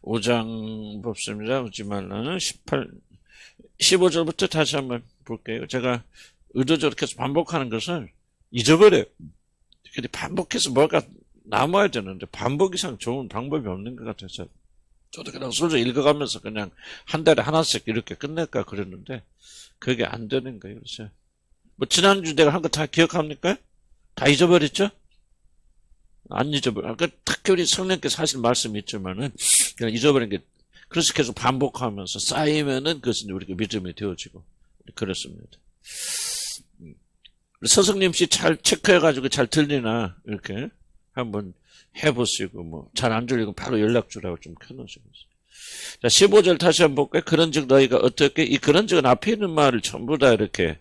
5장 뽑습니다. 웃지 말라는 15절부터 다시 한번 볼게요. 제가 의도적으로 계속 반복하는 것을 잊어버려요. 근데 반복해서 뭐가 남아야 되는데 반복 이상 좋은 방법이 없는 것 같아서 저도 그냥 솔직히 읽어가면서 그냥 한 달에 하나씩 이렇게 끝낼까 그랬는데 그게 안 되는 거예요. 그래서 뭐 지난주 내가 한 거 다 기억합니까? 다 잊어버렸죠? 안 잊어버려. 그러니까 특별히 성령께서 하신 말씀이 있지만은 그냥 잊어버린 게 그래서 계속 반복하면서 쌓이면은 그것은 우리가 믿음이 되어지고 그렇습니다. 서성님 씨 잘 체크해가지고 잘 들리나 이렇게 한번 해보시고 뭐 잘 안 들리고 바로 연락 주라고 좀 켜놓으시고. 자 15절 다시 한번 볼까요? 그런즉 너희가 어떻게 이 그런즉은 앞에 있는 말을 전부 다 이렇게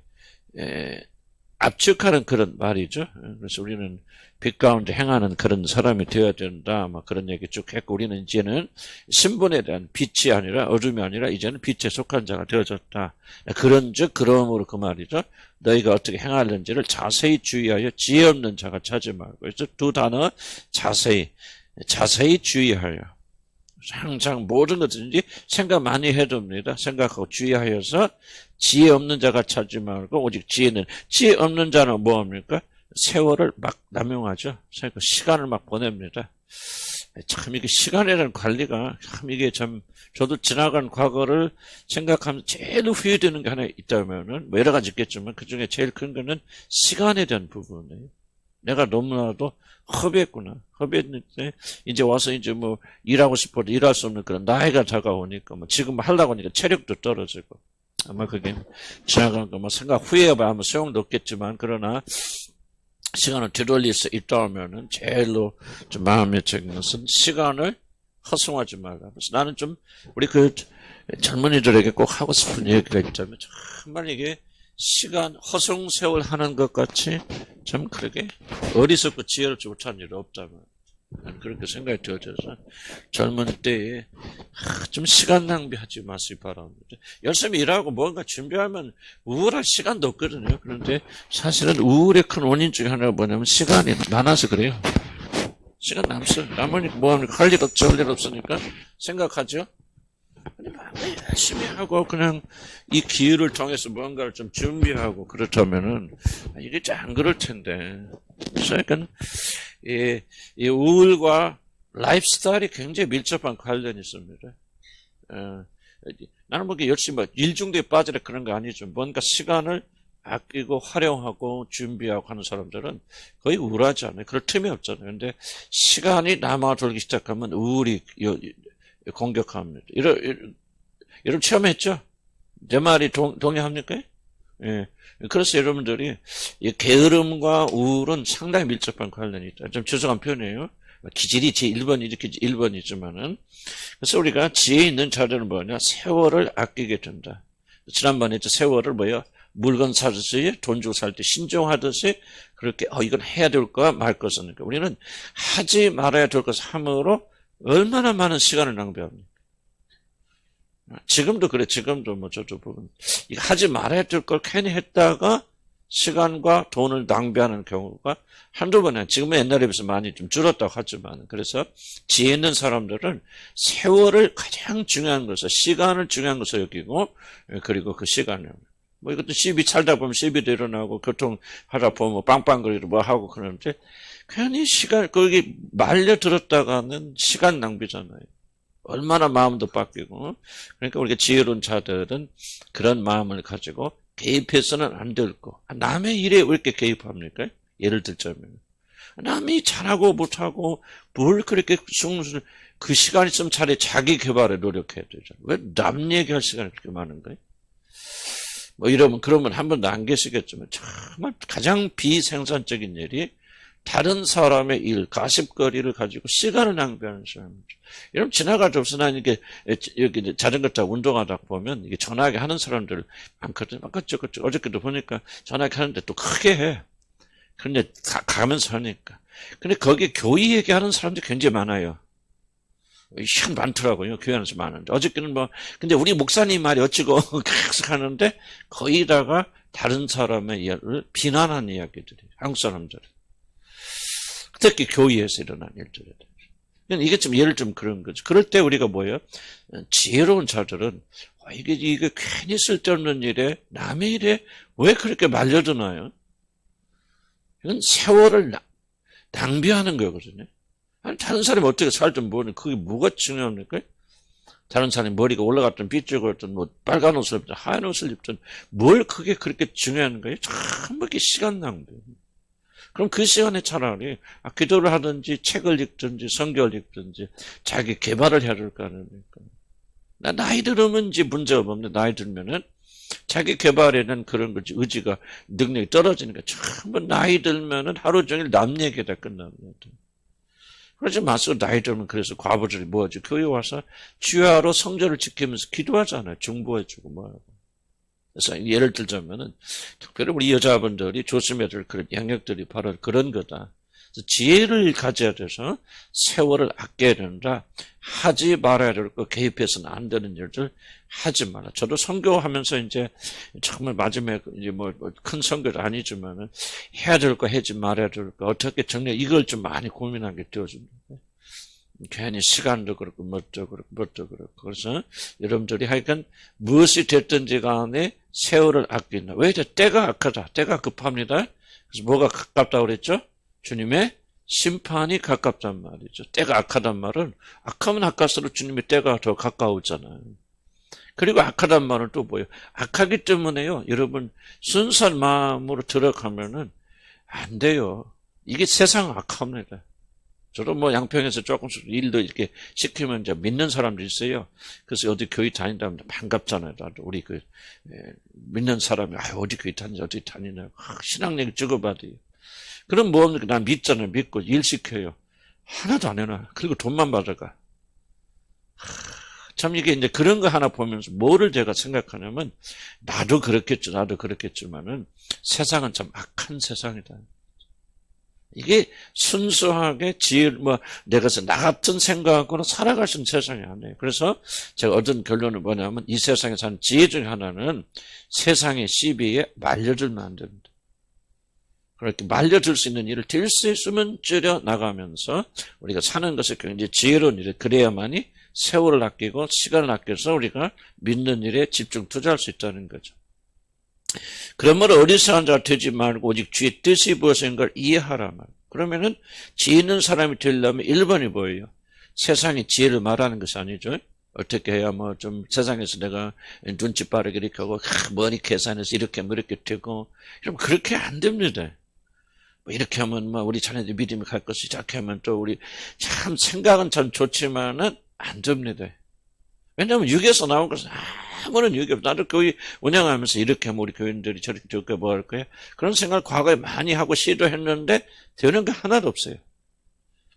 압축하는 그런 말이죠. 그래서 우리는 빛 가운데 행하는 그런 사람이 되어야 된다. 막 그런 얘기 쭉 했고 우리는 이제는 신분에 대한 빛이 아니라 어둠이 아니라 이제는 빛에 속한 자가 되어졌다. 그런즉 그러므로 그 말이죠. 너희가 어떻게 행하는지를 자세히 주의하여 지혜 없는 자가 찾지 말고. 그래서 두 단어 자세히 주의하여. 항상 모든 것든지 생각 많이 해둡니다. 생각하고 주의하여서 지혜 없는 자가 찾지 말고 오직 지혜 없는 자는 뭐합니까? 세월을 막 남용하죠. 시간을 막 보냅니다. 참 이게 시간이라는 관리가 참 이게 참 저도 지나간 과거를 생각하면 제일 후회되는 게 하나 있다면은 뭐 여러 가지 있겠지만 그 중에 제일 큰 거는 시간에 대한 부분이에요. 내가 너무나도 허비했는데 이제 와서 이제 뭐 일하고 싶어도 일할 수 없는 그런 나이가 다가오니까 뭐 지금 하려고 하니까 체력도 떨어지고 아마 그게 지나간 거 뭐 생각 후회해봐야 아무 소용도 없겠지만 그러나 시간을 되돌릴 수 있다면은 제일로 좀 마음에 적은 것은 시간을 허송하지 말라. 그래서 나는 좀 우리 그 젊은이들에게 꼭 하고 싶은 얘기가 있다면 정말 이게 시간 허송세월 하는 것 같이 참 그렇게 어리석고 지혜롭지 못한 일이 없다면 나는 그렇게 생각이 들어져서 젊은 때에 좀 시간 낭비하지 마시기 바랍니다. 열심히 일하고 뭔가 준비하면 우울할 시간도 없거든요. 그런데 사실은 우울의 큰 원인 중에 하나가 뭐냐면 시간이 많아서 그래요. 시간 남으니까 뭐합니까? 할 일 없죠. 할 일 없으니까 생각하죠. 열심히 하고 그냥 이 기회를 통해서 뭔가를 좀 준비하고 그렇다면은 이게 안 그럴 텐데. 그래서 약간 이 우울과 라이프스타일이 굉장히 밀접한 관련이 있습니다. 나는 뭐 열심히 일중독에 빠지라 그런 거 아니죠. 뭔가 시간을 아끼고 활용하고 준비하고 하는 사람들은 거의 우울하지 않아요. 그럴 틈이 없잖아요. 근데 시간이 남아 돌기 시작하면 우울이 공격합니다. 여러분 체험했죠? 내 말이 동의합니까? 예. 그래서 여러분들이 이 게으름과 우울은 상당히 밀접한 관련이 있다. 좀 죄송한 표현이에요. 기질이 제 1번이지만은. 그래서 우리가 지혜 있는 자들은 뭐냐? 세월을 아끼게 된다. 지난번에 세월을 물건 사듯이 돈 주고 살 때 신종하듯이 그렇게 이건 해야 될 거야 말 것은. 우리는 하지 말아야 될 것을 함으로 얼마나 많은 시간을 낭비합니까? 지금도 그래. 지금도 뭐 저도 부분 이거 하지 말아야 될 걸 괜히 했다가 시간과 돈을 낭비하는 경우가 한두 번이야. 지금은 옛날에 비해서 많이 좀 줄었다고 하지만 그래서 지혜 있는 사람들은 세월을 가장 중요한 것을 시간을 중요한 것을 여기고 그리고 그 시간을 뭐 이것도 시비 살다 보면 시비도 일어나고 교통하다 보면 빵빵거리고 뭐 하고 그러는데 괜히 거기 말려들었다가는 시간 낭비잖아요. 얼마나 마음도 바뀌고. 그러니까 우리가 지혜로운 자들은 그런 마음을 가지고 개입해서는 안 될 거. 남의 일에 왜 이렇게 개입합니까? 예를 들자면. 남이 잘하고 못하고 뭘 그렇게 그 시간 있으면 차라리 자기 개발에 노력해야 되죠. 왜 남 얘기할 시간이 그렇게 많은 거예요? 그러면 한 번도 안 계시겠지만 정말 가장 비생산적인 일이 다른 사람의 일, 가십거리를 가지고 시간을 낭비하는 사람이죠. 여러분, 지나가줘서 난 여기 자전거 타고 운동하다 보면 이게 전화기 하는 사람들 많거든요. 어저께도 보니까 전화기 하는데 또 크게 해. 그런데 가면서 하니까. 근데 거기에 교회 얘기하는 사람들이 굉장히 많아요. 참 많더라고요. 교회 안에서 많은데. 어저께는 근데 우리 목사님 말이 어찌고 계속 하는데 거기다가 다른 사람의 일을 비난하는 이야기들이 한국 사람들은. 특히 교회에서 일어난 일들에 대해서. 이게 좀 예를 좀 그런 거죠. 그럴 때 우리가 뭐예요? 지혜로운 자들은 이게 괜히 쓸데없는 일에 남의 일에 왜 그렇게 말려드나요? 이건 세월을 낭비하는 거거든요. 아니, 다른 사람이 어떻게 살든 뭐는 그게 뭐가 중요합니까? 다른 사람이 머리가 올라갔든 삐죽었든 뭐 빨간 옷을 입든 하얀 옷을 입든 뭘 그게 그렇게 중요한 거예요? 전부 이게 시간 낭비. 그럼 그 시간에 차라리 기도를 하든지 책을 읽든지 성경을 읽든지 자기 개발을 해야 될 거 아닙니까? 나이 들으면 이제 문제가 없는데 나이 들면은 자기 개발에는 그런 거지 의지가 능력이 떨어지니까 전부 나이 들면은 하루 종일 남 얘기다 끝납니다. 그러지 마시고 나이 들면 그래서 과부들이 뭐하지? 교회 와서 주야로 성전을 지키면서 기도하잖아요. 중보해주고 뭐하고. 그래서 예를 들자면은 특별히 우리 여자분들이 조심해야 될 그런 영역들이 바로 그런 거다. 그래서 지혜를 가져야 돼서 세월을 아껴야 된다. 하지 말아야 될 거 개입해서는 안 되는 일들 하지 마라. 저도 선교하면서 이제 정말 마지막에 이제 뭐 큰 선교도 아니지만은 해야 될 거 하지 말아야 될 거 어떻게 정리 이걸 좀 많이 고민하게 되어집니다. 괜히 시간도 그렇고 뭣도 그렇고 그래서 여러분들이 하여간 무엇이 됐든지 간에 세월을 아낀다. 왜? 때가 악하다. 때가 급합니다. 그래서 뭐가 가깝다고 그랬죠? 주님의 심판이 가깝단 말이죠. 때가 악하단 말은 악하면 악할수록 주님의 때가 더 가까우잖아요. 그리고 악하단 말은 또 뭐예요? 악하기 때문에요. 여러분 순수한 마음으로 들어가면은 안 돼요. 이게 세상 악합니다. 저도 뭐 양평에서 조금씩 일도 이렇게 시키면 이제 믿는 사람도 있어요. 그래서 어디 교회 다닌다면 반갑잖아요. 나도 우리 믿는 사람이 어디 교회 다니냐 어디 다니냐 신앙력이 적어봐도요. 그럼 뭡니까? 난 믿잖아요. 믿고 일 시켜요. 하나도 안 해놔. 그리고 돈만 받아가. 참 이게 이제 그런 거 하나 보면서 뭐를 제가 생각하냐면 나도 그렇겠지만은 세상은 참 악한 세상이다. 이게 순수하게 내가 나 같은 생각으로 살아갈 수 있는 세상이 아니에요. 그래서 제가 얻은 결론은 뭐냐면 이 세상에 사는 지혜 중에 하나는 세상의 시비에 말려들면 안 됩니다. 그렇게 말려들 수 있는 일을 될 수 있으면 줄여 나가면서 우리가 사는 것이 굉장히 지혜로운 일이 그래야만이 세월을 아끼고 시간을 아껴서 우리가 믿는 일에 집중 투자할 수 있다는 거죠. 그러므로 어리석은 자가 되지 말고 오직 주의 뜻이 무엇인가를 이해하라 말. 그러면은 지혜 있는 사람이 되려면 1번이 뭐예요? 세상의 지혜를 말하는 것이 아니죠. 어떻게 해야 뭐 좀 세상에서 내가 눈치 빠르게 이렇게 하고 머리 계산해서 이렇게 뭐 이렇게 되고 이러면 그렇게 안 됩니다. 뭐 이렇게 하면 뭐 우리 자녀들 믿음이 갈 것이 이렇게 하면 또 우리 참 생각은 참 좋지만은 안 됩니다. 왜냐하면 육에서 나온 것은 아무런 유익이 없어. 나도 교회 운영하면서 이렇게 하면 우리 교인들이 저렇게 저렇게 뭐 할 거야? 그런 생각을 과거에 많이 하고 시도했는데 되는 게 하나도 없어요.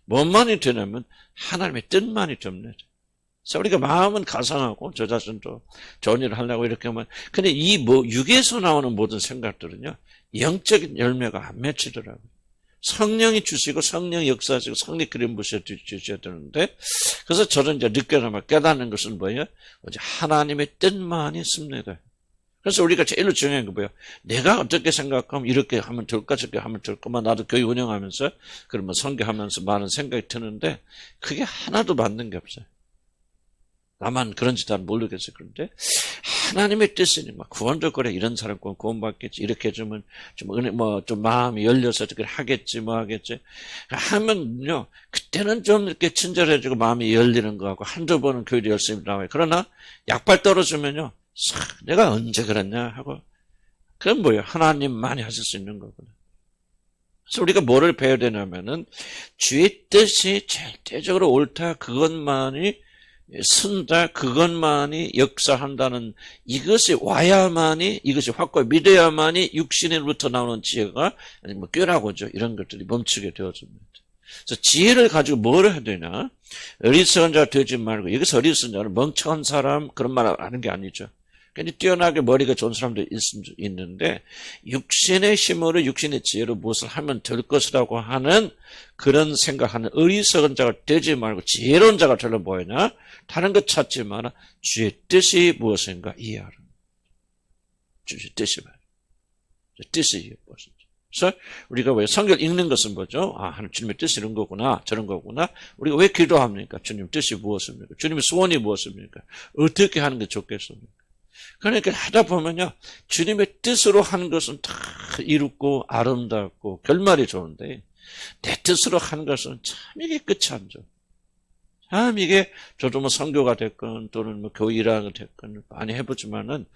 뭔만이 되냐면 하나님의 뜻만이 됩니다. 그래서 우리가 마음은 가상하고 저 자신도 좋은 일을 하려고 이렇게 하면 근데 육에서 나오는 모든 생각들은요 영적인 열매가 안 맺히더라고요. 성령이 주시고 성령이 역사하시고 성령 그림 부셔주셔야 되는데 그래서 저는 이제 늦게나마 깨닫는 것은 뭐예요? 하나님의 뜻만이 있습니다. 그래서 우리가 제일 중요한 게 뭐예요? 내가 어떻게 생각하면 이렇게 하면 될까 저렇게 하면 될까 나도 교회 운영하면서 그러면 선교하면서 많은 생각이 드는데 그게 하나도 맞는 게 없어요. 나만 그런지 잘 모르겠어요. 그런데 하나님의 뜻이니 막 구원도 그래 이런 사람 구원받겠지 이렇게 해주면 좀 마음이 열려서 그렇게 하겠지 뭐 하겠지 하면요 그때는 좀 이렇게 친절해지고 마음이 열리는 거 같고 한두 번은 교회도 열심히 나와요. 그러나 약발 떨어지면요 내가 언제 그랬냐 하고 그건 뭐예요? 하나님만이 하실 수 있는 거구나. 그래서 우리가 뭐를 배워야 되냐면은 주의 뜻이 절대적으로 옳다 그것만이 쓴다 그것만이 역사한다는 이것이 와야만이 이것이 확고히 믿어야만이 육신으로부터 나오는 지혜가 아니 뭐 꾀라고죠. 이런 것들이 멈추게 되어집니다. 그래서 지혜를 가지고 뭘 해야 되냐? 어리석은 자 되지 말고 여기서 어리석은 자는 멍청한 사람 그런 말 하는 게 아니죠. 굉장히 뛰어나게 머리가 좋은 사람도 있는데 육신의 힘으로 육신의 지혜로 무엇을 하면 될 것이라고 하는 그런 생각하는 어리석은 자가 되지 말고 지혜로운 자가 되려 뭐냐? 다른 것 찾지 마라. 주의 뜻이 무엇인가 이해하라. 주의 뜻이 말이야. 뜻이 무엇인지. 그래서 우리가 왜 성경 읽는 것은 뭐죠? 아, 하나님 주님의 뜻이 이런 거구나, 저런 거구나. 우리가 왜 기도합니까? 주님 뜻이 무엇입니까? 주님의 소원이 무엇입니까? 어떻게 하는 게 좋겠습니까? 그러니까 하다 보면요, 주님의 뜻으로 하는 것은 다 이롭고 아름답고 결말이 좋은데, 내 뜻으로 하는 것은 참 이게 끝이 안 좋아. 참 이게 저도 뭐 선교가 됐건 또는 뭐 교회 일하는 됐건 많이 해보지만은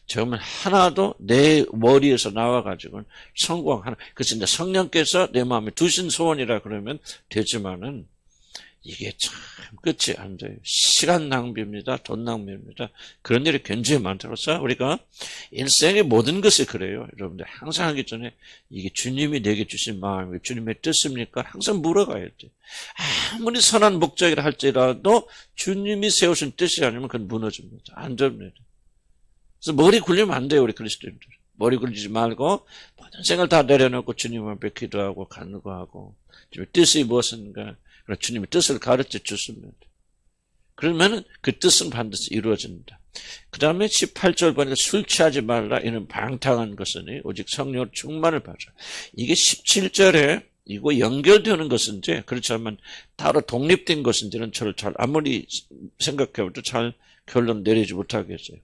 정말 하나도 내 머리에서 나와가지고는 성공하는, 그래서 이제 성령께서 내 마음에 두신 소원이라 그러면 되지만은 이게 참 끝이 안 돼요. 시간 낭비입니다. 돈 낭비입니다. 그런 일이 굉장히 많다고서 우리가 인생의 모든 것이 그래요. 여러분들 항상 하기 전에 이게 주님이 내게 주신 마음이 주님의 뜻입니까? 항상 물어가야 돼. 아무리 선한 목적이라 할지라도 주님이 세우신 뜻이 아니면 그건 무너집니다. 안 됩니다. 그래서 머리 굴리면 안 돼요. 우리 그리스도인들. 머리 굴리지 말고 모든 생을 다 내려놓고 주님 앞에 기도하고 간구하고 주님의 뜻이 무엇인가, 주님의 뜻을 가르쳐 주십니다. 그러면 그 뜻은 반드시 이루어집니다. 그 다음에 18절 보니까 술 취하지 말라. 이는 방탕한 것이니 오직 성령으로 충만을 받아. 이게 17절에 이거 연결되는 것인지 그렇지 않으면 따로 독립된 것인지는 저를 잘 아무리 생각해도 잘 결론 내리지 못하겠어요.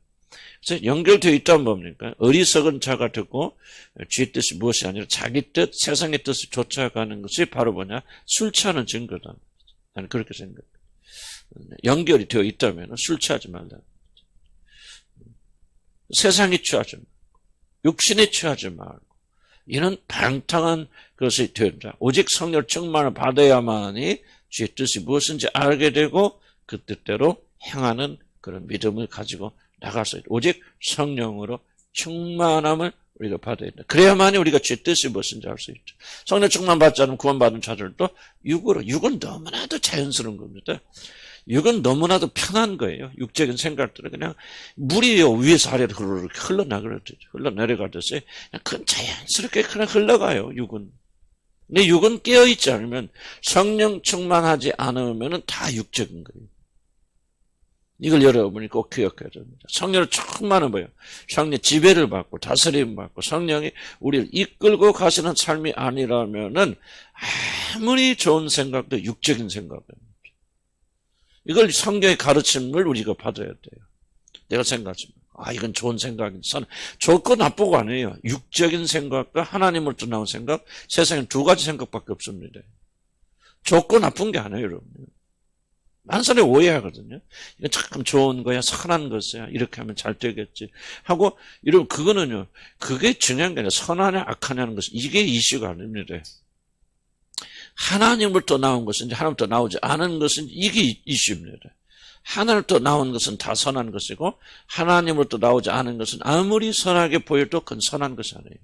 그래서 연결되어 있다면 뭡니까? 어리석은 자가 되고 주의 뜻이 무엇이 아니라 자기 뜻, 세상의 뜻을 쫓아가는 것이 바로 뭐냐? 술 취하는 증거다. 나는 그렇게 생각해요. 연결이 되어 있다면 술 취하지 말라. 세상에 취하지 말고, 육신에 취하지 말고, 이는 방탕한 것이 된다. 오직 성령 충만을 받아야만이 주의 뜻이 무엇인지 알게 되고 그 뜻대로 행하는 그런 믿음을 가지고 나갈 수 있다. 오직 성령으로 충만함을 우리가 받아야 된다. 그래야만이 우리가 주의 뜻이 무엇인지 알 수 있죠. 성령 충만 받지 않으면 구원받은 자들도 육은 너무나도 자연스러운 겁니다. 육은 너무나도 편한 거예요. 육적인 생각들은 그냥 물이 위에서 아래로 흘러내려가듯이 그냥 자연스럽게 그냥 흘러가요. 육은. 근데 육은 깨어있지 않으면, 성령 충만하지 않으면 다 육적인 거예요. 이걸 여러분이 꼭 기억해야 됩니다. 성령을 충만한 거예요. 성령 지배를 받고 다스림 받고 성령이 우리를 이끌고 가시는 삶이 아니라면은 아무리 좋은 생각도 육적인 생각입니다. 이걸 성경의 가르침을 우리가 받아야 돼요. 내가 생각하지만 이건 좋은 생각이지. 좋고 나쁘고 아니에요. 육적인 생각과 하나님으로부터 나온 생각, 세상에 두 가지 생각밖에 없습니다. 좋고 나쁜 게 아니에요, 여러분. 많은 사람이 오해하거든요. 이건 참 좋은 거야, 선한 것이야, 이렇게 하면 잘 되겠지 하고, 이러면 그거는요, 그게 중요한 게 아니라 선하냐 악하냐는 것은 이게 이슈가 아닙니다. 하나님으로부터 나온 것인지 하나님으로부터 나오지 않은 것인지 이게 이슈입니다. 하나님으로부터 나온 것은 다 선한 것이고 하나님으로부터 나오지 않은 것은 아무리 선하게 보여도 그건 선한 것이 아니에요.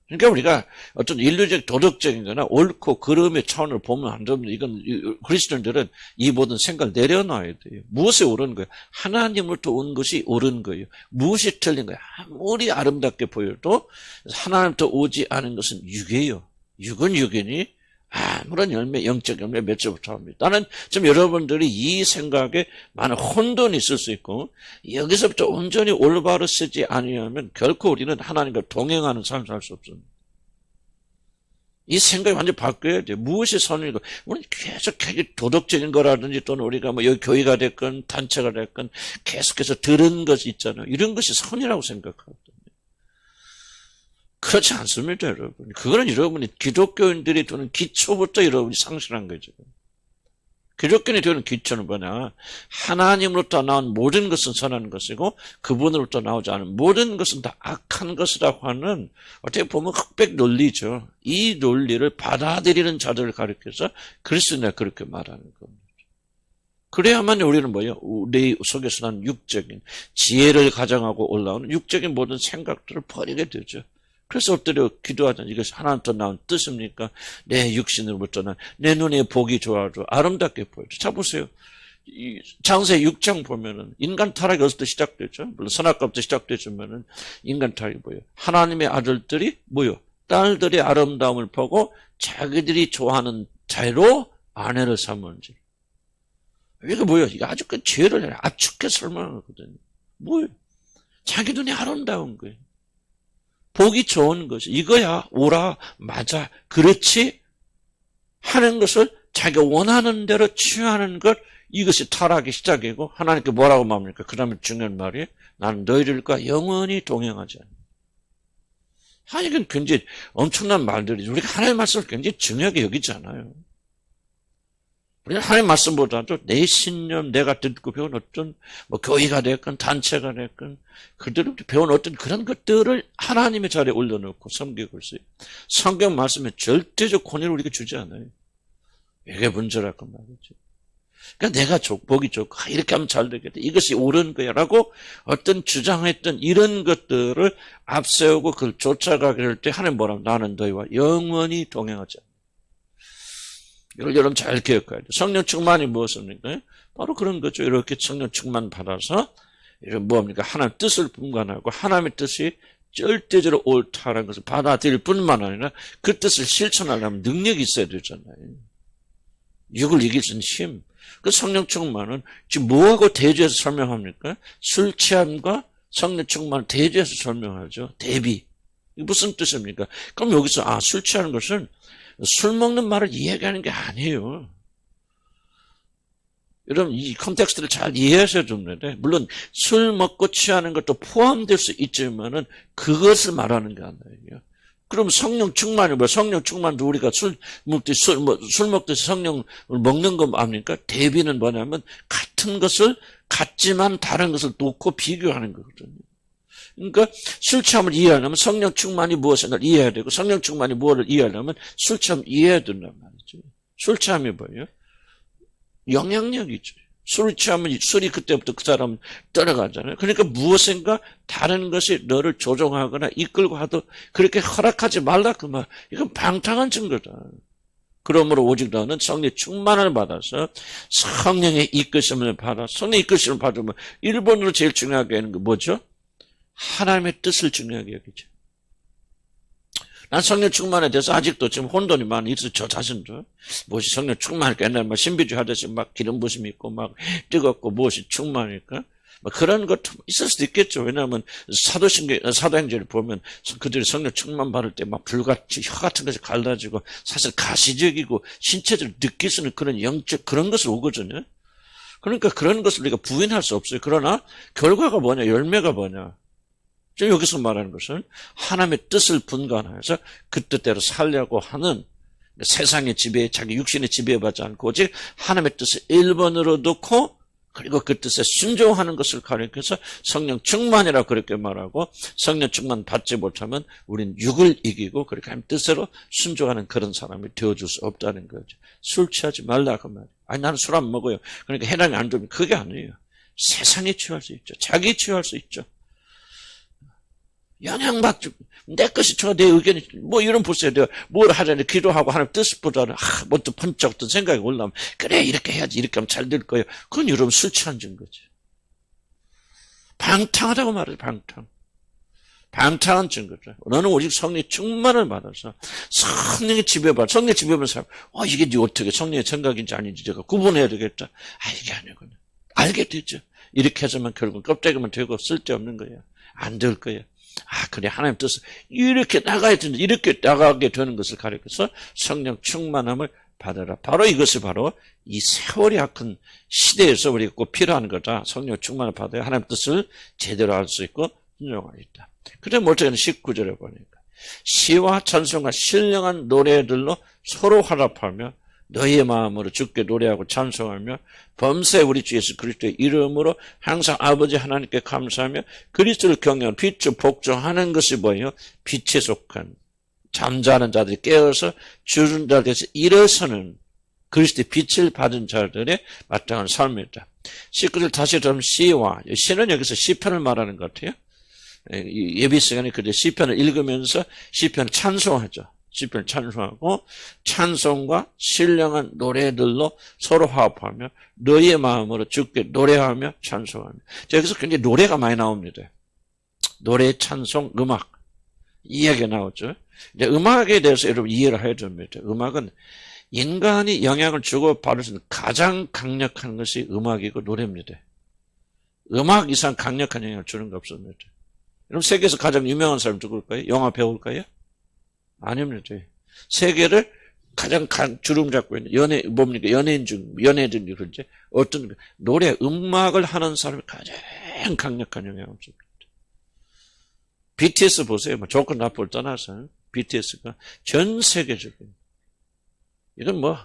그러니까 우리가 어떤 인류적 도덕적인 거나 옳고 그름의 차원을 보면 안 됩니다. 이건 그리스도인들은 이 모든 생각을 내려놔야 돼요. 무엇이 옳은 거예요? 하나님으로부터 온 것이 옳은 거예요. 무엇이 틀린 거예요? 아무리 아름답게 보여도 하나님으로부터 오지 않은 것은 육이에요. 육은 육이니 아무런 열매, 영적 열매 맺지 못합니다. 나는 지금 여러분들이 이 생각에 많은 혼돈이 있을 수 있고 여기서부터 온전히 올바로 쓰지 않으면 결코 우리는 하나님과 동행하는 삶을 살 수 없습니다. 이 생각이 완전히 바뀌어야 돼요. 무엇이 선이고 우리는 계속 도덕적인 거라든지 또는 우리가 뭐 여기 교회가 됐건 단체가 됐건 계속해서 들은 것이 있잖아요. 이런 것이 선이라고 생각하거든요. 그렇지 않습니다, 여러분. 그거는 여러분이 기독교인들이 두는 기초부터 여러분이 상실한 거죠. 기독교인이 두는 기초는 뭐냐? 하나님으로부터 나온 모든 것은 선한 것이고 그분으로부터 나오지 않은 모든 것은 다 악한 것이라고 하는 어떻게 보면 흑백 논리죠. 이 논리를 받아들이는 자들을 가리켜서 그리스도가 그렇게 말하는 겁니다. 그래야만 우리는 뭐예요? 우리 속에서 난 육적인 지혜를 가정하고 올라오는 육적인 모든 생각들을 버리게 되죠. 그래서 엎드려 기도하잖아요. 이것이 하나님부터 나온 뜻입니까? 내 육신으로부터 내 눈에 보기 좋아도 아름답게 보여줘. 자 보세요. 이 창세 6장 보면은 인간 타락이 어디서부터 시작됐죠? 물론 선악과부터 시작됐지만은 인간 타락이 뭐예요? 하나님의 아들들이 뭐예요? 딸들의 아름다움을 보고 자기들이 좋아하는 자로 아내를 삼은지. 이게 뭐예요? 이게 아주 그 죄를 압축해 설명하거든요. 뭐예요? 자기 눈에 아름다운 거예요. 보기 좋은 것이 이거야, 오라, 맞아, 그렇지 하는 것을 자기가 원하는 대로 취하는 것, 이것이 타락의 시작이고 하나님께 뭐라고 말합니까? 그 다음에 중요한 말이 나는 너희들과 영원히 동행하지 않는다. 아니, 이건 굉장히 엄청난 말들이죠. 우리가 하나님의 말씀을 굉장히 중요하게 여기지 않아요. 우리는 하나님의 말씀보다도 내 신념, 내가 듣고 배운 어떤 뭐 교회가 됐건 단체가 됐건 그들을 배운 어떤 그런 것들을 하나님의 자리에 올려놓고 섬기고 있어요. 성경 말씀에 절대적 권위를 우리가 주지 않아요. 이게 문제라고 말이죠. 그러니까 내가 보기 좋고 이렇게 하면 잘 되겠다. 이것이 옳은 거야 라고 어떤 주장했던 이런 것들을 앞세우고 그걸 쫓아가게 될 때 하나님 뭐라고 나는 너희와 영원히 동행하지 않는다. 이걸 여러분 잘 기억해야 돼요. 성령 충만이 무엇입니까? 바로 그런 거죠. 이렇게 성령 충만 받아서 이런 뭡니까? 하나님의 뜻을 분간하고 하나님의 뜻이 절대적으로 옳다라는 것을 받아들일 뿐만 아니라 그 뜻을 실천하려면 능력이 있어야 되잖아요. 육을 이길 수 있는 힘. 그 성령 충만은 지금 뭐하고 대조해서 설명합니까? 술 취함과 성령 충만을 대조해서 설명하죠. 대비. 이게 무슨 뜻입니까? 그럼 여기서 술 취하는 것은 술 먹는 말을 이야기하는 게 아니에요. 여러분 이 컨텍스트를 잘 이해하셔야 됩니다. 물론 술 먹고 취하는 것도 포함될 수 있지만은 그것을 말하는 게 아니에요. 그럼 성령 충만이 뭐야? 성령 충만도 우리가 술 먹듯이 성령을 먹는 거 아닙니까? 대비는 뭐냐면 같은 것을 같지만 다른 것을 놓고 비교하는 거거든요. 그러니까 술 취함을 이해하려면 성령 충만이 무엇인가를 이해해야 되고 성령 충만이 무엇을 이해하려면 술 취함을 이해해야 된단 말이죠. 술 취함이 뭐예요? 영향력이죠. 술 취하면 술이 그때부터 그 사람은 떠나가잖아요. 그러니까 무엇인가 다른 것이 너를 조종하거나 이끌고 하도 그렇게 허락하지 말라 그 말. 이건 방탕한 증거다. 그러므로 오직 너는 성령 충만을 받아서 성령의 이끄심을 받아 성령의 이끄심을 받으면 1번으로 제일 중요하게 하는 게 뭐죠? 하나님의 뜻을 중요하게 여기죠. 난 성령 충만에 대해서 아직도 지금 혼돈이 많이 있어. 저 자신도 무엇이 성령 충만할까? 옛날에 막 신비주의 하듯이 막 기름 부심이 있고 막 뜨겁고 무엇이 충만할까? 막 그런 것도 있을 수도 있겠죠. 왜냐하면 사도행전을 보면 그들이 성령 충만 받을 때 막 불같이 혀 같은 것이 갈라지고 사실 가시적이고 신체적으로 느낄 수 있는 그런 영적 그런 것을 오거든요. 그러니까 그런 것을 우리가 부인할 수 없어요. 그러나 결과가 뭐냐? 열매가 뭐냐? 지금 여기서 말하는 것은 하나님의 뜻을 분간해서 그 뜻대로 살려고 하는 세상의 지배에 자기 육신의 지배받지 않고 오직 하나님의 뜻을 1번으로 놓고 그리고 그 뜻에 순종하는 것을 가리켜서 성령 충만이라고 그렇게 말하고 성령 충만 받지 못하면 우린 육을 이기고 그렇게 하나님 뜻대로 순종하는 그런 사람이 되어줄 수 없다는 거죠. 술 취하지 말라 그 말이에요. 아니 나는 술 안 먹어요. 그러니까 해당이 안 되면 그게 아니에요. 세상에 취할 수 있죠. 자기 취할 수 있죠. 영향받지, 내 것이 좋아, 내 의견이, 뭐, 이런 보세요. 내가 뭘 하자니 기도하고 하나님 뜻보다는, 뭐 또 번쩍 어떤 생각이 올라오면, 그래, 이렇게 해야지, 이렇게 하면 잘 될 거예요. 그건 여러분 술 취한 증거지. 방탕하다고 말해요, 방탕. 방탕한 증거죠. 너는 오직 성령의 충만을 받아서, 성령의 지배받아, 성령의 지배받은 사람, 이게 네 어떻게 성령의 생각인지 아닌지 제가 구분해야 되겠다. 이게 아니구나. 알게 되죠. 이렇게 해서만 결국 껍데기만 되고 쓸데없는 거야. 안 될 거야. 그래, 하나님 뜻을 이렇게 나가야 된다. 이렇게 나가게 되는 것을 가리켜서 성령 충만함을 받아라. 바로 이것이 바로 이 세월이 악한 시대에서 우리가 꼭 필요한 거다. 성령 충만을 받아야 하나님 뜻을 제대로 할 수 있고 순종할 수 있다. 그래, molte는 19절에 보니까 시와 찬송과 신령한 노래들로 서로 화답하며 너희의 마음으로 주께 노래하고 찬송하며 범세 우리 주 예수 그리스도의 이름으로 항상 아버지 하나님께 감사하며 그리스도를 경외하는 빛을 복종하는 것이 뭐예요? 빛에 속한 잠자는 자들이 깨어서 주는 자들에서 일어서는 그리스도의 빛을 받은 자들의 마땅한 삶이다. 19절 다시 들으면 시와 시는 여기서 시편을 말하는 것 같아요. 예비 시간에 그때 시편을 읽으면서 시편을 찬송하죠. 시편을 찬송하고 찬송과 신령한 노래들로 서로 화합하며 너희의 마음으로 주께 노래하며 찬송하며. 여기서 굉장히 노래가 많이 나옵니다. 노래, 찬송, 음악 이야기가 나오죠. 이제 음악에 대해서 여러분 이해를 해야 됩니다. 음악은 인간이 영향을 주고 받을 수 있는 가장 강력한 것이 음악이고 노래입니다. 음악 이상 강력한 영향을 주는 거 없습니다. 그럼 세계에서 가장 유명한 사람 누굴까요? 영화 배우일까요? 아닙니다. 세계를 가장 주름 잡고 있는 연예인 중 그런지 어떤 노래 음악을 하는 사람이 가장 강력한 영향을 줍니다. BTS 보세요. 뭐 좋고 나쁘를 떠나서 BTS가 전 세계적인 이건 뭐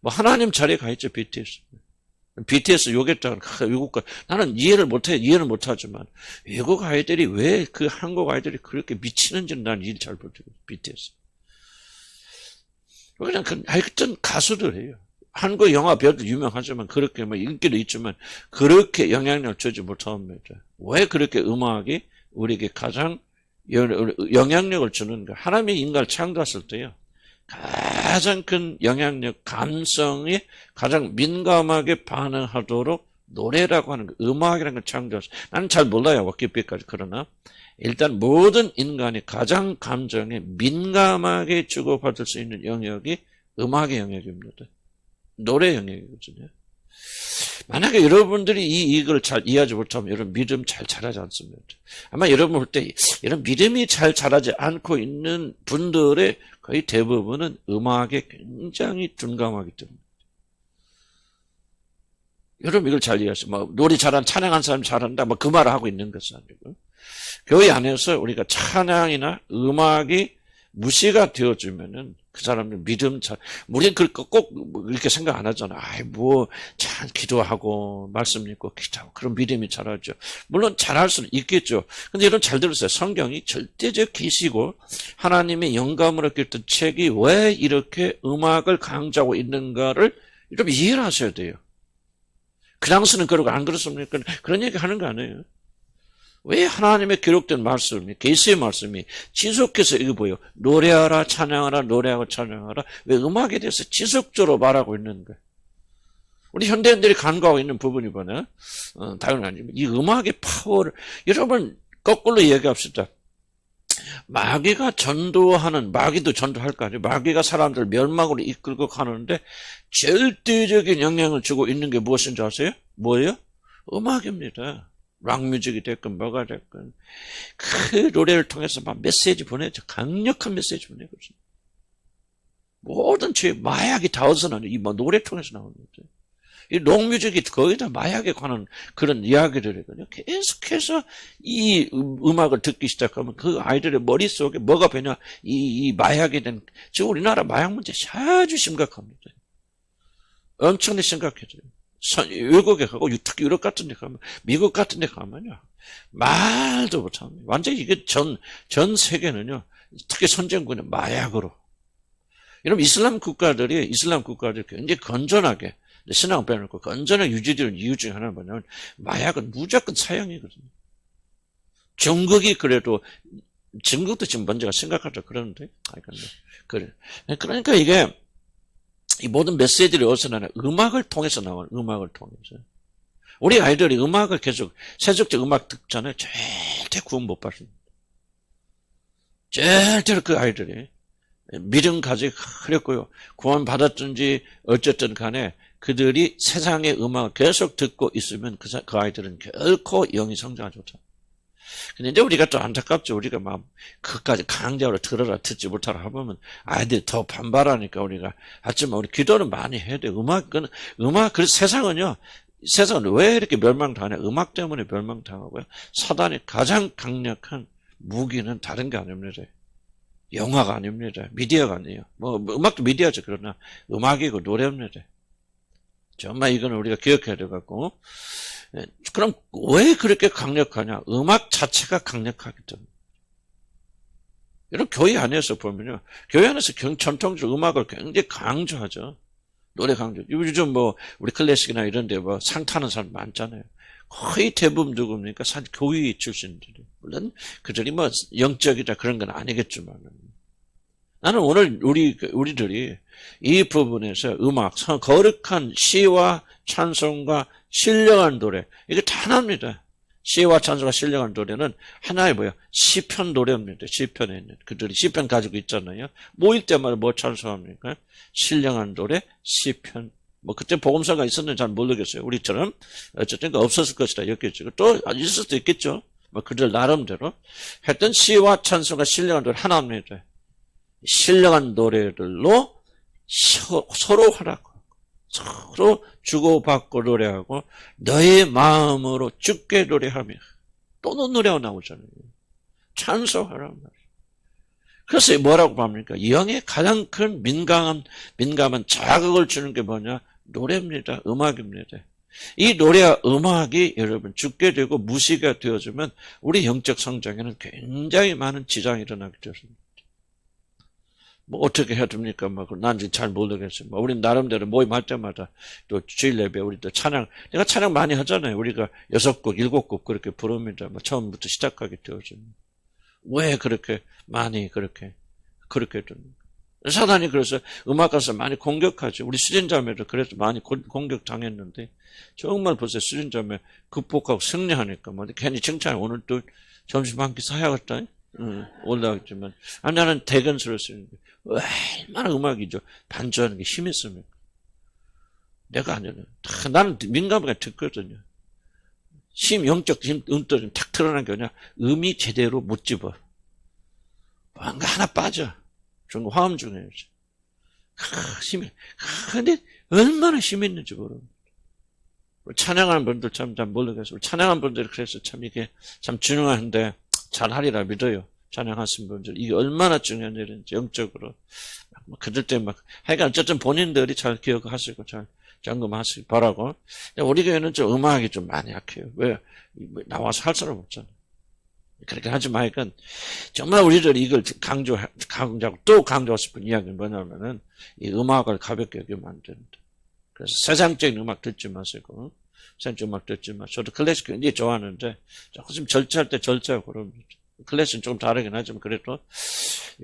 하나님 자리에 가 있죠. BTS 요겠다는 외국가 나는 이해를 못하지만 외국 아이들이 왜 그 한국 아이들이 그렇게 미치는지는 난 이해 잘 못해요. BTS 그냥 하여튼 가수들이에요. 한국 영화 배우도 유명하지만 그렇게 뭐 인기도 있지만 그렇게 영향력을 주지 못합니다. 왜 그렇게 음악이 우리에게 가장 영향력을 주는가? 하나님이 인간을 창조했을 때요. 가장 큰 영향력, 감성이 가장 민감하게 반응하도록 노래라고 하는 거, 음악이라는 걸 창조했어요. 나는 잘 몰라요. 깊이까지. 그러나 일단 모든 인간이 가장 감정에 민감하게 주고받을 수 있는 영역이 음악의 영역입니다. 노래 영역이거든요. 만약에 여러분들이 이걸 잘 이해하지 못하면 여러분 믿음 잘 자라지 않습니다. 아마 여러분 볼 때 이런 믿음이 잘 자라지 않고 있는 분들의 거의 대부분은 음악에 굉장히 둔감하기 때문에. 여러분 이걸 잘 이해하세요. 뭐 노래 잘한 찬양한 사람 잘한다. 뭐 그 말을 하고 있는 것은 아니고 교회 안에서 우리가 찬양이나 음악이 무시가 되어지면은 그 사람들 믿음 잘 우리는 꼭 이렇게 생각 안 하잖아. 잘 기도하고 말씀 읽고 기도하고 그런 믿음이 자라죠. 물론 잘할 수는 있겠죠. 근데 여러분 잘 들으세요. 성경이 절대적 계시고 하나님의 영감을 얻게 했던 책이 왜 이렇게 음악을 강조하고 있는가를 여러분 이해를 하셔야 돼요. 그냥 쓰는 거라고 안 그렇습니까? 그런 얘기 하는 거 아니에요. 왜 하나님의 기록된 말씀이, 계시의 말씀이 지속해서 이거 뭐예요? 노래하라, 찬양하라, 노래하고 찬양하라. 왜 음악에 대해서 지속적으로 말하고 있는 거예요? 우리 현대인들이 간과하고 있는 부분이 뭐냐? 당연하지만 이 음악의 파워를, 여러분, 거꾸로 얘기합시다. 마귀도 전도할 거 아니에요? 마귀가 사람들을 멸망으로 이끌고 가는데 절대적인 영향을 주고 있는 게 무엇인지 아세요? 뭐예요? 음악입니다. 락뮤직이 됐건 뭐가 됐건 그 노래를 통해서 막 메시지 보내죠. 강력한 메시지 보내거든요. 모든 죄 마약이 다 어디서 나오냐? 이 노래 통해서 나오는 거죠. 이 록뮤직이 거의 다 마약에 관한 그런 이야기들이거든요. 계속해서 이 음악을 듣기 시작하면 그 아이들의 머릿속에 뭐가 배냐? 이 마약에 대한 지금 우리나라 마약 문제 아주 심각합니다. 엄청나게 심각해져요. 외국에 가고 특히 유럽 같은 데 가면 미국 같은 데 가면요 말도 못합니다. 완전히 이게 전 세계는요 특히 선진국은 마약으로 여러분 이슬람 국가들이 굉장히 건전하게 신앙을 빼놓고 건전하게 유지되는 이유 중에 하나는 뭐냐면 마약은 무조건 사형이거든요. 중국이 그래도 중국도 지금 문제가 심각하죠. 그러는데 그래. 그러니까 이게 이 모든 메시지를 어디서 나와요? 음악을 통해서 나와요. 음악을 통해서. 우리 아이들이 음악을 계속 세속적 음악 듣잖아요. 절대 구원 못 받습니다. 절대로 그 아이들이 믿음 가지고 그랬고요. 구원 받았든지 어쨌든 간에 그들이 세상의 음악을 계속 듣고 있으면 그 아이들은 결코 영이 성장하지 못합니다. 근데 이제 우리가 또 안타깝죠. 우리가 막 그까지 강제로 들어라 듣지 못하라 하면 아이들이 더 반발하니까 우리가 하지만 우리 기도는 많이 해야 돼요. 그래서 세상은 왜 이렇게 멸망당하냐? 음악 때문에 멸망당하고요. 사단의 가장 강력한 무기는 다른 게 아닙니다. 영화가 아닙니다. 미디어가 아니에요. 음악도 미디어죠. 그러나 음악이고 노래입니다. 정말 이건 우리가 기억해야 되겠고. 그럼 왜 그렇게 강력하냐? 음악 자체가 강력하기 때문에. 여러분 교회 안에서 보면요. 교회 안에서 전통적으로 음악을 굉장히 강조하죠. 노래 강조. 요즘 우리 클래식이나 이런 데 상 타는 사람 많잖아요. 거의 대부분 누굽니까? 교회 출신들이. 물론 그들이 영적이다 그런 건 아니겠지만. 나는 오늘 우리들이 이 부분에서 음악, 거룩한 시와 찬송과 신령한 노래, 이게 다 하나입니다. 시와 찬송과 신령한 노래는 하나의 시편 노래입니다. 시편에 있는. 그들이 시편 가지고 있잖아요. 모일 때마다 찬송합니까? 신령한 노래, 시편. 그때 복음서가 있었는지 잘 모르겠어요. 우리처럼. 어쨌든 없었을 것이다. 였겠죠. 또 있을 수도 있겠죠. 뭐 그들 나름대로 했던 시와 찬송과 신령한 노래 하나입니다. 신령한 노래들로 서로 하라고, 서로 주고받고 노래하고 너의 마음으로 주께 노래하며 또는 노래가 나오잖아요. 찬송하란 말이에요. 그래서 뭐라고 합니까? 영의 가장 큰 민감한 자극을 주는 게 뭐냐? 노래입니다. 음악입니다. 이 노래와 음악이 여러분 죽게 되고 무시가 되어지면 우리 영적 성장에는 굉장히 많은 지장이 일어나게 되었습니다. 뭐 어떻게 해야 됩니까? 난 잘 모르겠어요. 우리 나름대로 모임할 때마다 또 주일 예배 우리 또 찬양, 내가 찬양 많이 하잖아요. 우리가 6곡, 7곡 그렇게 부릅니다. 처음부터 시작하게 되어집니다. 왜 그렇게 많이 그렇게 됩니까? 사단이 그래서 음악가서 많이 공격하죠. 우리 수진자매도 그래서 많이 공격당했는데 정말 벌써 수진자매 극복하고 승리하니까 괜히 칭찬해. 오늘 또 점심 한 끼 사야겠다. 올라갔지만 나는 대견스러웠어요. 얼마나 음악이죠. 반주하는 게 힘이 있습니까? 내가 아니라 나는 민감하게 듣거든요. 영적 힘, 음도 탁 드러난 게 아니라 음이 제대로 못 집어. 뭔가 하나 빠져. 좀 화음 중에. 힘이. 근데 얼마나 힘이 있는지 모릅니다. 찬양하는 분들 참 모르겠어요. 찬양하는 분들이 그래서 참 이게 참 중요한데 잘 하리라 믿어요. 찬양하신 분들. 이게 얼마나 중요한 일인지 영적으로. 그들 때 하여간 어쨌든 본인들이 잘 기억하시고 잘 점검하시기 바라고. 우리 교회는 좀 음악이 좀 많이 약해요. 왜? 나와서 할 사람 없잖아요. 그렇게 하지 마니까 정말 우리들이 이걸 강조하고 또 강조하고 싶은 이야기는 뭐냐면은 이 음악을 가볍게 여기면 안 된다. 그래서 세상적인 음악 듣지 마시고 세상적인 음악 듣지 마시고 저도 클래식 굉장히 좋아하는데 조금 절제할 때 절제하고 그럽니다. 클래식은 조금 다르긴 하지만 그래도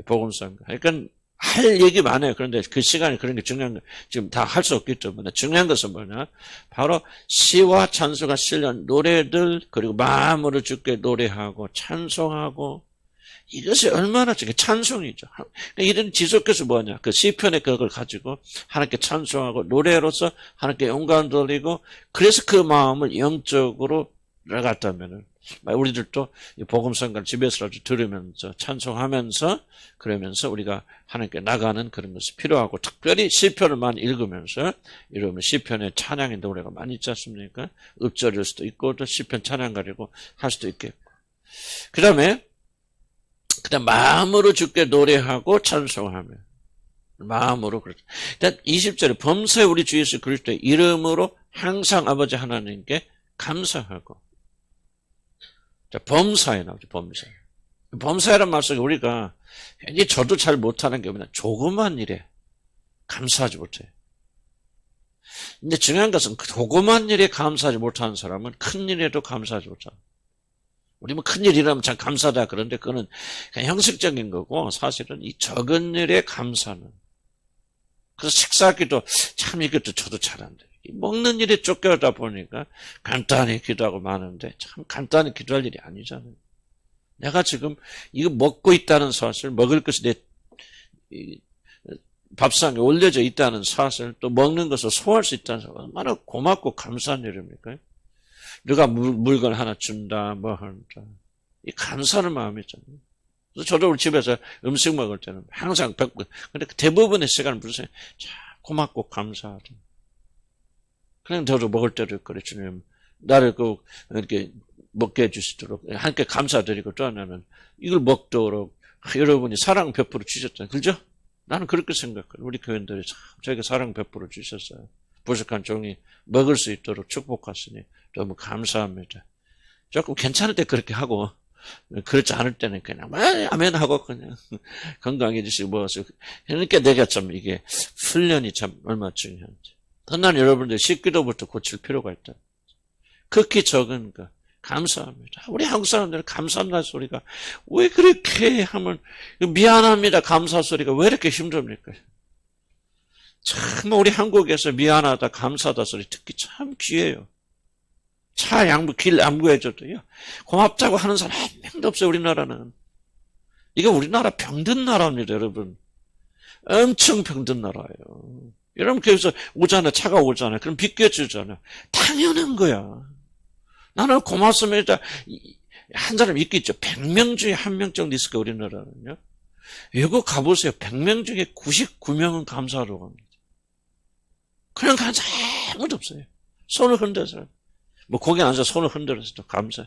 복음서인가. 그러니까 할 얘기 많아요. 그런데 그 시간에 그런 게 중요한 거 지금 다 할 수 없기 때문에 중요한 것은 뭐냐? 바로 시와 찬송과 실련 노래들 그리고 마음으로 주께 노래하고 찬송하고 이것이 얼마나 중요해. 찬송이죠. 이런 지속해서 뭐냐? 그 시편의 그걸 가지고 하나님께 찬송하고 노래로서 하나님께 영광 돌리고 그래서 그 마음을 영적으로 나갔다면은 우리들도 복음성가를 집에서라도 들으면서 찬송하면서 그러면서 우리가 하나님께 나가는 그런 것이 필요하고 특별히 시편을 많이 읽으면서 이러면 시편에 찬양의 노래가 많이 있지 않습니까? 읍절일 수도 있고 또 시편 찬양 가지고 할 수도 있겠고 그다음 마음으로 주께 노래하고 찬송하며 마음으로 그렇죠. 20절에 범사에 우리 주 예수 그리스도의 이름으로 항상 아버지 하나님께 감사하고 자, 범사에 나오죠, 범사에. 범사에란 말 속에 우리가 굉장히 저도 잘 못하는 게 뭐냐. 조그만 일에 감사하지 못해요. 근데 중요한 것은 그 조그만 일에 감사하지 못하는 사람은 큰 일에도 감사하지 못하는. 우리 큰 일이라면 참 감사하다 그런데 그거는 그냥 형식적인 거고 사실은 이 적은 일에 감사는. 그래서 식사하기도 참 이것도 저도 잘한대. 먹는 일에 쫓겨다 보니까 간단히 기도하고 마는데 참 간단히 기도할 일이 아니잖아요. 내가 지금 이거 먹고 있다는 사실, 먹을 것이 내 밥상에 올려져 있다는 사실, 또 먹는 것을 소화할 수 있다는 사실, 얼마나 고맙고 감사한 일입니까? 누가 물건 하나 준다, 뭐 한다. 이 감사하는 마음이 있잖아요. 그래서 저도 우리 집에서 음식 먹을 때는 항상 100번, 근데 대부분의 시간을 무슨 참 고맙고 감사하다. 그냥 저도 먹을 때도 그래 주님 나를 이렇게 먹게 해주시도록 함께 감사드리고 또 하나는 이걸 먹도록 여러분이 사랑 베풀어 주셨잖아요. 그죠? 나는 그렇게 생각해요. 우리 교인들이 참 저에게 사랑 베풀어 주셨어요. 부족한 종이 먹을 수 있도록 축복하시니 너무 감사합니다. 조금 괜찮을 때 그렇게 하고 그렇지 않을 때는 그냥 아멘 하고 그냥 건강해지시고 뭐하시고 그러니까 내가 참 이게 훈련이 참 얼마나 중요한지. 난 여러분들 식기도부터 고칠 필요가 있다. 극히 적은 거 감사합니다. 우리 한국 사람들은 감사합니다 소리가 왜 그렇게 하면 미안합니다 감사 소리가 왜 이렇게 힘듭니까? 참 우리 한국에서 미안하다 감사하다 소리 듣기 참 귀해요. 차 양보 길 양보해줘도요 고맙다고 하는 사람 한 명도 없어요. 우리나라는 이게 우리나라 병든 나라입니다. 여러분 엄청 병든 나라예요. 여러분 교회에서 오잖아요. 차가 오잖아요. 그럼 비껴주잖아요. 당연한 거야. 나는 고맙습니다. 한 사람 있겠죠. 100명 중에 1명 정도 있을 거예요, 우리나라는요. 이거 가보세요. 100명 중에 99명은 감사하러 갑니다. 그냥 감사 아무도 없어요. 손을 흔들어서. 뭐 거기 앉아서 손을 흔들어서 또 감사.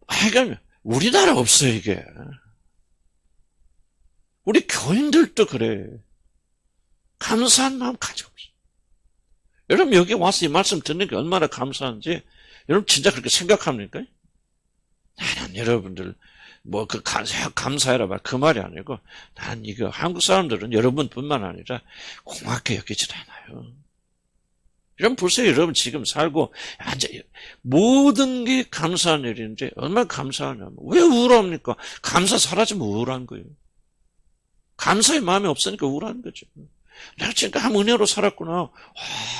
하여간 우리나라 없어요, 이게. 우리 교인들도 그래. 감사한 마음 가지고 없어요. 여러분 여기 와서 이 말씀 듣는 게 얼마나 감사한지 여러분 진짜 그렇게 생각합니까? 나는 여러분들 뭐 그 감사해라 말 그 말이 아니고 난 이거 한국 사람들은 여러분뿐만 아니라 고맙게 여기질 않아요. 여러분 보세요. 여러분 지금 살고 모든 게 감사한 일인데 얼마나 감사하냐면 왜 우울합니까? 감사 사라지면 우울한 거예요. 감사의 마음이 없으니까 우울한 거죠. 내가 지금 참 은혜로 살았구나.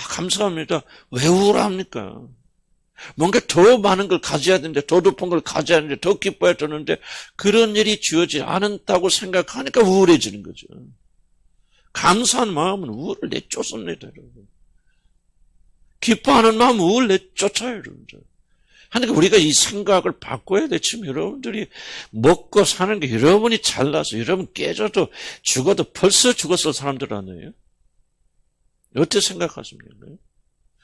감사합니다. 왜 우울합니까? 뭔가 더 많은 걸 가져야 되는데, 더 높은 걸 가져야 하는데, 더 기뻐야 되는데, 그런 일이 주어지지 않았다고 생각하니까 우울해지는 거죠. 감사한 마음은 우울을 내쫓습니다, 여러분. 기뻐하는 마음은 우울 내쫓아요, 여러분들. 그러니까 우리가 이 생각을 바꿔야 돼. 지금 여러분들이 먹고 사는 게 여러분이 잘나서 여러분 깨져도 죽어도 벌써 죽었을 사람들 아니에요? 어떻게 생각하십니까?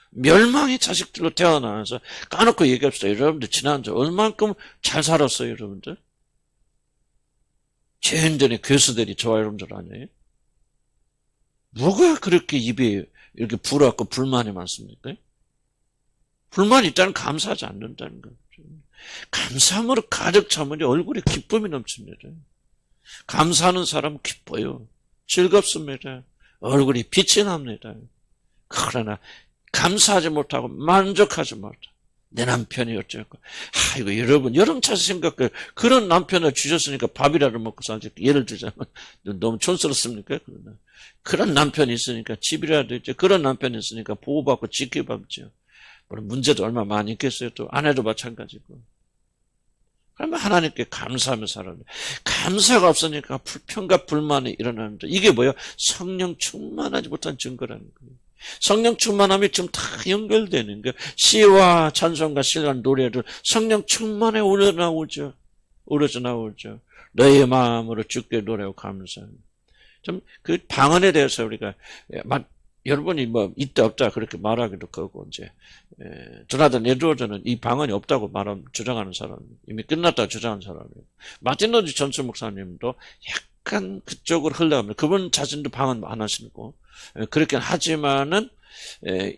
멸망의 자식들로 태어나서 까놓고 얘기합시다. 여러분들 지난주 얼만큼 잘 살았어요, 여러분들? 죄인들의 교수들이 저와 여러분들 아니에요? 뭐가 그렇게 입에 이렇게 불었고 불만이 많습니까? 불만이 있다는 감사하지 않는다는 거죠. 감사함으로 가득 차면 얼굴에 기쁨이 넘칩니다. 감사하는 사람은 기뻐요. 즐겁습니다. 얼굴이 빛이 납니다. 그러나 감사하지 못하고 만족하지 못하고 내 남편이 어쩌고 이거 여러분 여름차서 생각해요. 그런 남편을 주셨으니까 밥이라도 먹고 살지. 예를 들자면 너무 촌스럽습니까? 그런 남편이 있으니까 집이라도 있죠. 그런 남편이 있으니까 보호받고 지켜받죠. 물론 문제도 얼마 많이 있겠어요. 또 아내도 마찬가지고. 그러면 하나님께 감사하며 살아야 돼. 감사가 없으니까 불평과 불만이 일어나는데 이게 뭐예요? 성령 충만하지 못한 증거라는 거예요. 성령 충만함이 지금 다 연결되는 거예요. 시와 찬송과 신랑 노래를 성령 충만에 우러나오죠. 우러져 나오죠. 너의 마음으로 주께 노래하고 감사합니다. 좀 그 방언에 대해서 우리가 여러분이 뭐 있다 없다 그렇게 말하기도 그렇고 이제 조나단 에드워드는 이 방언이 없다고 주장하는 사람 이미 끝났다고 주장하는 사람이에요. 마틴 로즈 존슨 목사님도 약간 그쪽으로 흘러갑니다. 그분 자신도 방언 안 하시고 그렇긴 하지만은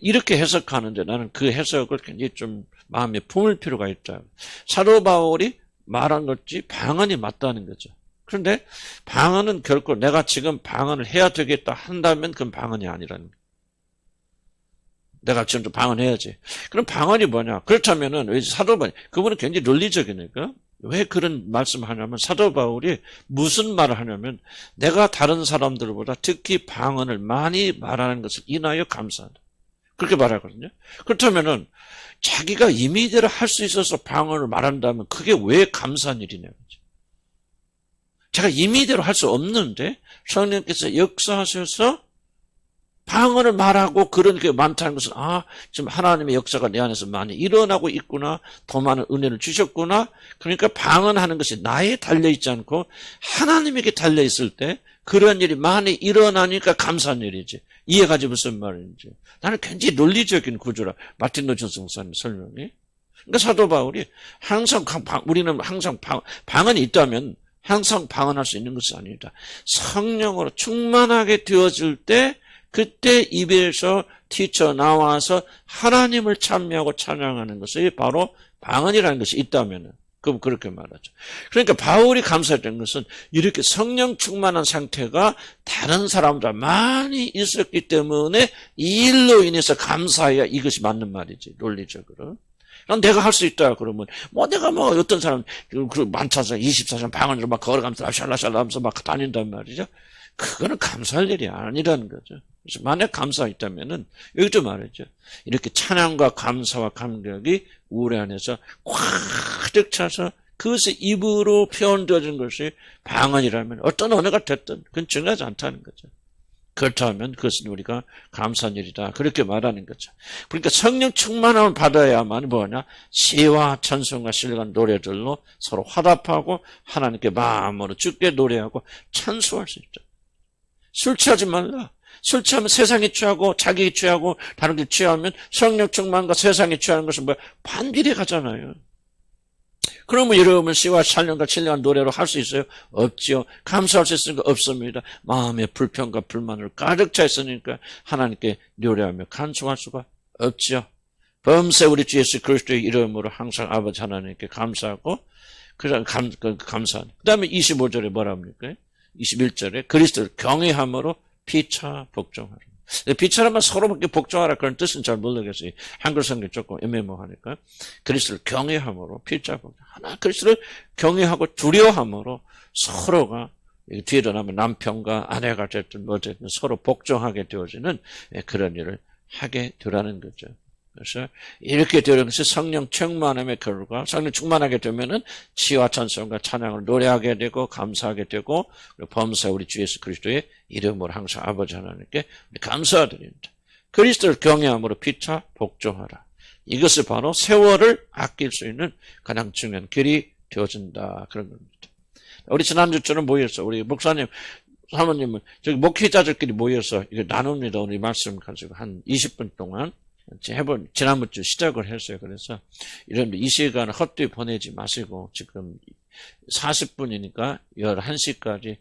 이렇게 해석하는데 나는 그 해석을 굉장히 좀 마음에 품을 필요가 있다. 사도 바울이 말한 것이 방언이 맞다는 거죠. 그런데 방언은 결코 내가 지금 방언을 해야 되겠다 한다면 그건 방언이 아니라는 거예요. 내가 지금 좀 방언해야지. 그럼 방언이 뭐냐? 그렇다면은 왜 사도 바울 그분은 굉장히 논리적이니까 왜 그런 말씀을 하냐면 사도 바울이 무슨 말을 하냐면 내가 다른 사람들보다 특히 방언을 많이 말하는 것을 인하여 감사하다. 그렇게 말하거든요. 그렇다면은 자기가 임의대로 할 수 있어서 방언을 말한다면 그게 왜 감사한 일이냐고. 제가 임의대로 할 수 없는데 성령께서 역사하셔서 방언을 말하고 그런 게 많다는 것은 지금 하나님의 역사가 내 안에서 많이 일어나고 있구나. 더 많은 은혜를 주셨구나. 그러니까 방언하는 것이 나에 달려있지 않고 하나님에게 달려있을 때 그런 일이 많이 일어나니까 감사한 일이지. 이해가지 무슨 말인지. 나는 굉장히 논리적인 구조라. 마틴 로즈 목사님 설명이. 그러니까 사도 바울이 항상 우리는 항상 방언이 있다면 항상 방언할 수 있는 것이 아니다. 성령으로 충만하게 되어질 때 그때 입에서 튀쳐나와서 하나님을 찬미하고 찬양하는 것이 바로 방언이라는 것이 있다면 그럼 그렇게 말하죠. 그러니까 바울이 감사했던 것은 이렇게 성령 충만한 상태가 다른 사람보다 많이 있었기 때문에 이 일로 인해서 감사해야 이것이 맞는 말이지 논리적으로. 내가 할 수 있다 그러면 내가 어떤 사람 많잖아 24시간 방언으로 막 걸어가면서 샬라샬라 하면서 막 다닌단 말이죠. 그거는 감사할 일이 아니라는 거죠. 그래서 만약 감사가 있다면은 여기도 말했죠. 이렇게 찬양과 감사와 감격이 우리 안에서 꽉득 차서 그것이 입으로 표현되어진 것이 방언이라면 어떤 언어가 됐든 그건 중요하지 않다는 거죠. 그렇다면 그것은 우리가 감사한 일이다. 그렇게 말하는 거죠. 그러니까 성령 충만함을 받아야만 뭐냐? 시와 찬송과 신령한 노래들로 서로 화답하고 하나님께 마음으로 주께 노래하고 찬송할 수 있다. 술 취하지 말라. 술 취하면 세상에 취하고 자기에 취하고 다른 데 취하면 성령 충만과 세상에 취하는 것은 뭐야? 반비례 가잖아요. 그러면 여러분 시와 찬양과 신령한 노래로 할 수 있어요? 없지요. 감사할 수 있으니까 없습니다. 마음의 불평과 불만을 가득 차 있으니까 하나님께 노래하며 간송할 수가 없지요. 범세 우리 주 예수 그리스도의 이름으로 항상 아버지 하나님께 감사하고 감사하는. 그 다음에 25절에 뭐라 합니까? 21절에 그리스도를 경외함으로 피차 복종하라. 피차라면 서로밖에 복종하라 그런 뜻은 잘 모르겠어요. 한글 성경 조금 애매모호하니까 그리스도를 경외함으로 피차 복종. 하나 그리스도를 경외하고 두려워함으로 서로가 뒤에도 나면 남편과 아내가 됐든 어쨌든 서로 복종하게 되어지는 그런 일을 하게 되라는 거죠. 그래서 이렇게 되는 것이 성령 충만함의 결과, 성령 충만하게 되면은 시와 찬송과 찬양을 노래하게 되고 감사하게 되고 범사 우리 주 예수 그리스도의 이름으로 항상 아버지 하나님께 감사드립니다. 그리스도를 경외함으로 피차 복종하라. 이것이 바로 세월을 아낄 수 있는 가장 중요한 길이 되어진다. 그런 겁니다. 우리 지난주처럼 모여서 우리 목사님, 사모님은 저기 목회자들끼리 모여서 이거 나눕니다. 오늘 이 말씀 가지고 한 20분 동안 지난번주 시작을 했어요. 그래서 이런 이 시간을 헛되이 보내지 마시고 지금 40분이니까 11시까지